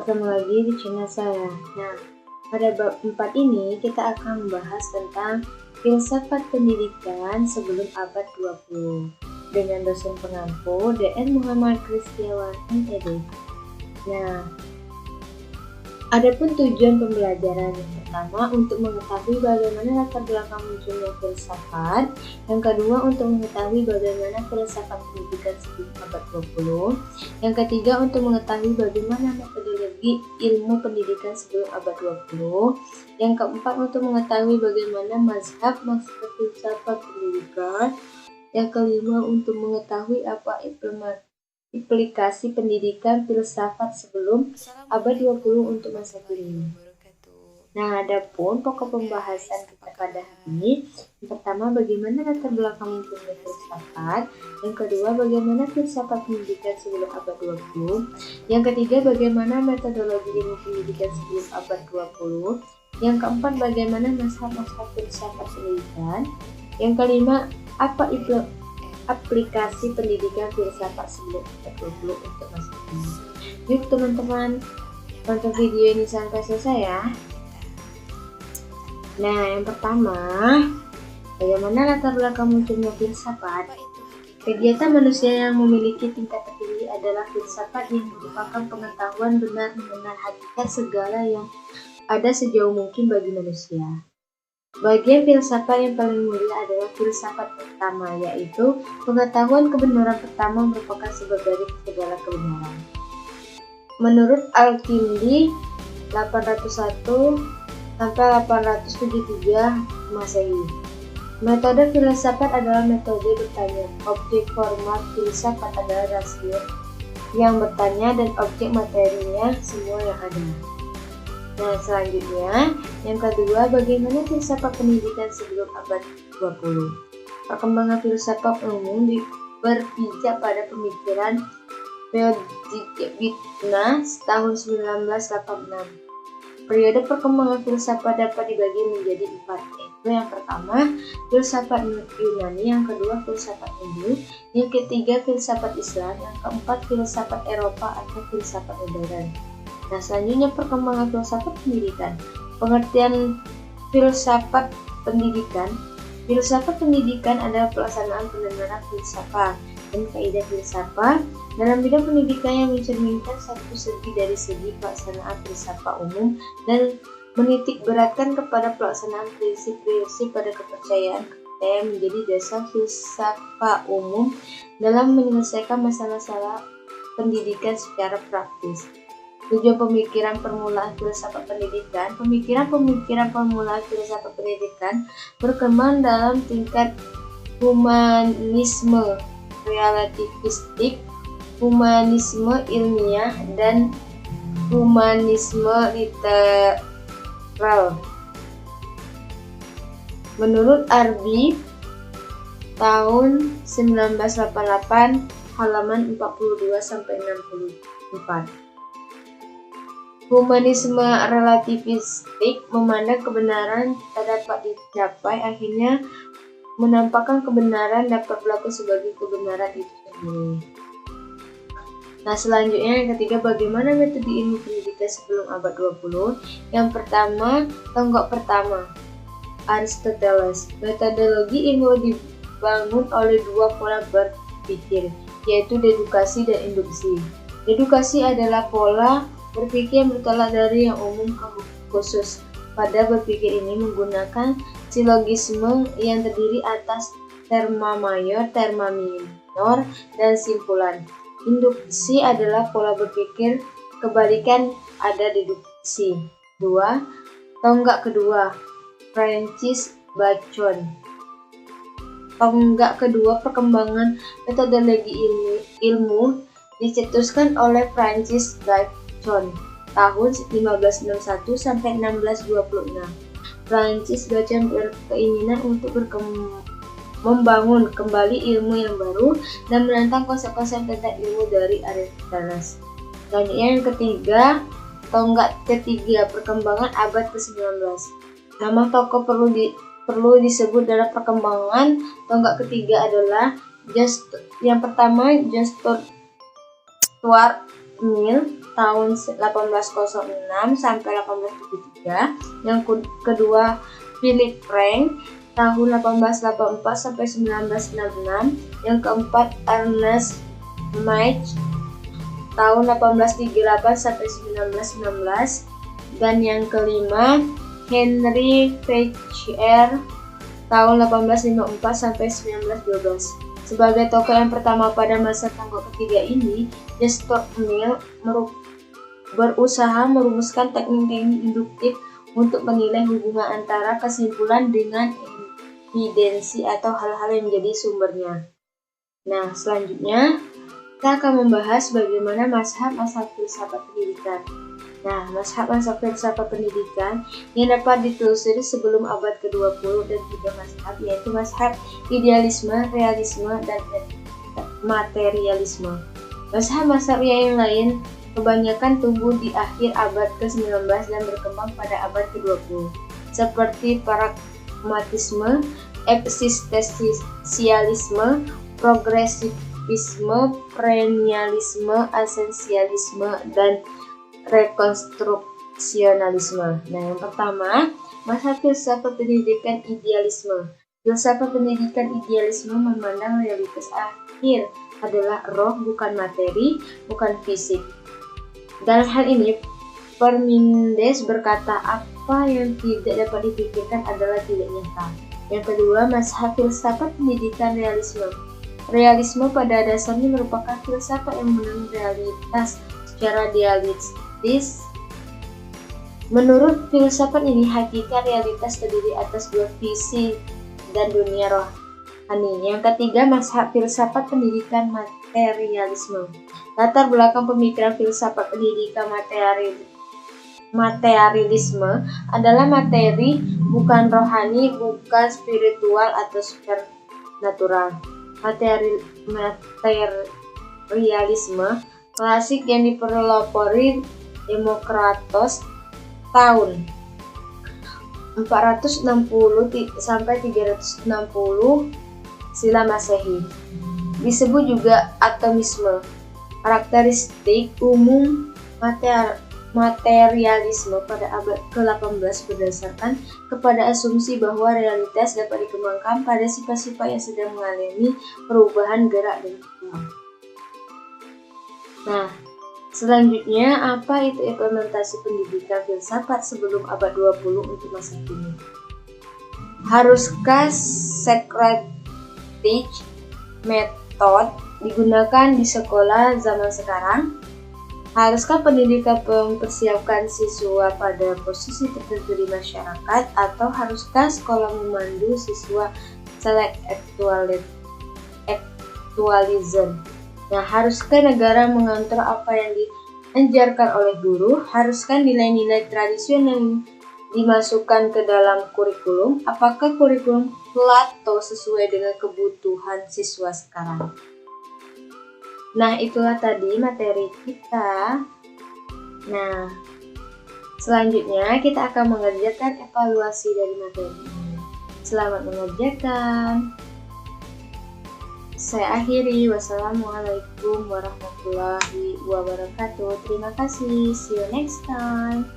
Bertemu lagi di channel saya. Nah, pada bab 4 ini kita akan membahas tentang filsafat pendidikan sebelum abad 20 dengan dosen pengampu DR Muhammad Kristiawan MTD. Nah, adapun tujuan pembelajaran yang pertama untuk mengetahui bagaimana latar belakang munculnya filsafat, yang kedua untuk mengetahui bagaimana filsafat pendidikan sebelum abad 20, yang ketiga untuk mengetahui bagaimana metodologi ilmu pendidikan sebelum abad 20, yang keempat untuk mengetahui bagaimana mazhab filsafat pendidikan, yang kelima untuk mengetahui apa implikasi pendidikan filsafat sebelum abad 20 untuk masa kini. Nah, adapun pokok pembahasan kita pada hari ini, yang pertama bagaimana latar belakang munculnya filsafat, yang kedua bagaimana filsafat pendidikan sebelum abad 20, yang ketiga bagaimana metodologi ilmu pendidikan sebelum abad 20, yang keempat bagaimana mazhab filsafat pendidikan, yang kelima apa aplikasi pendidikan filsafat sebelum abad 20 untuk masa kini. Yuk teman-teman, tonton video ini sampai selesai ya. Nah, yang pertama, bagaimana latar belakang munculnya filsafat? Kegiatan manusia yang memiliki tingkat tertinggi adalah filsafat yang merupakan pengetahuan benar mengenai hakikat segala yang ada sejauh mungkin bagi manusia. Bagian filsafat yang paling mulia adalah filsafat pertama, yaitu pengetahuan kebenaran pertama merupakan sebab dari segala kebenaran. Menurut Al-Kindi 801 sampai 873 Masehi. Metode filsafat adalah metode bertanya. Objek formal filsafat adalah rasio yang bertanya dan objek materinya semua yang ada. Nah, selanjutnya, yang kedua, bagaimana filsafat pendidikan sebelum abad 20? Perkembangan filsafat umum berpijak pada pemikiran Wittgenstein tahun 1986. Periode perkembangan filsafat dapat dibagi menjadi 4, yaitu yang pertama, filsafat Yunani, yang kedua, filsafat Hindu, yang ketiga, filsafat Islam, yang keempat, filsafat Eropa atau filsafat modern. Nah, selanjutnya perkembangan filsafat pendidikan. Pengertian filsafat pendidikan. Filsafat pendidikan adalah pelaksanaan penerapan filsafat dan kaidah filsafat dalam bidang pendidikan yang mencerminkan satu segi dari segi pelaksanaan filsafat umum dan menitik beratkan kepada pelaksanaan prinsip-prinsip pada kepercayaan menjadi dasar filsafat umum dalam menyelesaikan masalah-masalah pendidikan secara praktis. Tujuan pemikiran permulaan filsafat pendidikan. Pemikiran permulaan filsafat pendidikan berkembang dalam tingkat humanisme relativistik, humanisme ilmiah, dan humanisme literal. Menurut Arbi tahun 1988 halaman 42-64. Humanisme relativistik memandang kebenaran tak dapat dicapai, akhirnya menampakkan kebenaran dapat berlaku sebagai kebenaran itu sendiri. Nah, selanjutnya yang ketiga, bagaimana metode ilmu pendidikan sebelum abad 20? Yang pertama, tonggak pertama, Aristoteles. Metodologi ilmu dibangun oleh dua pola berpikir, yaitu dedukasi dan induksi. Dedukasi adalah pola berpikir yang bertolak dari yang umum ke khusus. Pada berpikir ini menggunakan silogisme yang terdiri atas terma mayor, terma minor, dan simpulan. Induksi adalah pola berpikir kebalikan ada deduksi. 2. Tonggak kedua, Francis Bacon. Tonggak kedua, perkembangan metodologi ilmu dicetuskan oleh Francis Bacon tahun 1561 sampai 1626. Francis Bacon berkeinginan untuk membangun kembali ilmu yang baru dan menantang konsep-konsep tentang ilmu dari Aristoteles. Selanjutnya yang ketiga, tonggak ketiga, perkembangan abad ke-19. Nama tokoh perlu disebut dalam perkembangan tonggak ketiga adalah yang pertama John Stuart Mill, tahun 1806 sampai 1873. Yang kedua Philip Frank tahun 1884 sampai 1966. Yang keempat Ernest Mach tahun 1838 sampai 1916. Dan yang kelima Henry Fletcher tahun 1854 sampai 1912. Sebagai tokoh yang pertama pada masa tanggal ketiga ini, Stuart Mill berusaha merumuskan teknik-teknik induktif untuk menilai hubungan antara kesimpulan dengan evidensi atau hal-hal yang menjadi sumbernya. Nah, selanjutnya kita akan membahas bagaimana mazhab filsafat pendidikan. Nah, mazhab filsafat pendidikan yang dapat ditelusuri sebelum abad ke-20 dan 3 mazhab, yaitu mazhab idealisme, realisme, dan materialisme. Mazhab yang lain kebanyakan tumbuh di akhir abad ke-19 dan berkembang pada abad ke-20, seperti pragmatisme, eksistensialisme, progresivisme, perennialisme, esensialisme, dan rekonstruksionalisme. Nah, yang pertama, mazhab filsafat pendidikan idealisme. Filsafat pendidikan idealisme memandang realitas akhir adalah roh, bukan materi, bukan fisik. Dalam hal ini, Parmenides berkata, apa yang tidak dapat dipikirkan adalah tidak nyata. Yang kedua, mazhab filsafat pendidikan realisme. Realisme pada dasarnya merupakan filsafat yang memandang realitas secara dialektis. Menurut filsafat ini, hakikat realitas terdiri atas dua visi dan dunia rohani. Yang ketiga, mazhab filsafat pendidikan materialisme. Latar belakang pemikiran filsafat pendidikan materialisme adalah materi, bukan rohani, bukan spiritual atau supernatural. Materialisme klasik yang dipelopori Demokritos tahun 460 sampai 360 Sila Masehi. Disebut juga atomisme. Karakteristik umum materialisme pada abad ke-18 berdasarkan kepada asumsi bahwa realitas dapat dikembangkan pada sifat-sifat yang sedang mengalami perubahan gerak dan berkembang. Nah, selanjutnya, apa itu implementasi pendidikan filsafat sebelum abad 20 untuk masa kini? Haruskah Socratic method digunakan di sekolah zaman sekarang? Haruskah pendidikan mempersiapkan siswa pada posisi tertentu di masyarakat, atau haruskah sekolah memandu siswa self-actualism? Nah, haruskah negara mengatur apa yang diajarkan oleh guru? Haruskah nilai-nilai tradisional yang dimasukkan ke dalam kurikulum? Apakah kurikulum Plato sesuai dengan kebutuhan siswa sekarang? Nah, itulah tadi materi kita. Nah, selanjutnya kita akan mengerjakan evaluasi dari materi ini. Selamat mengerjakan. Saya akhiri. Wassalamualaikum warahmatullahi wabarakatuh. Terima kasih. See you next time.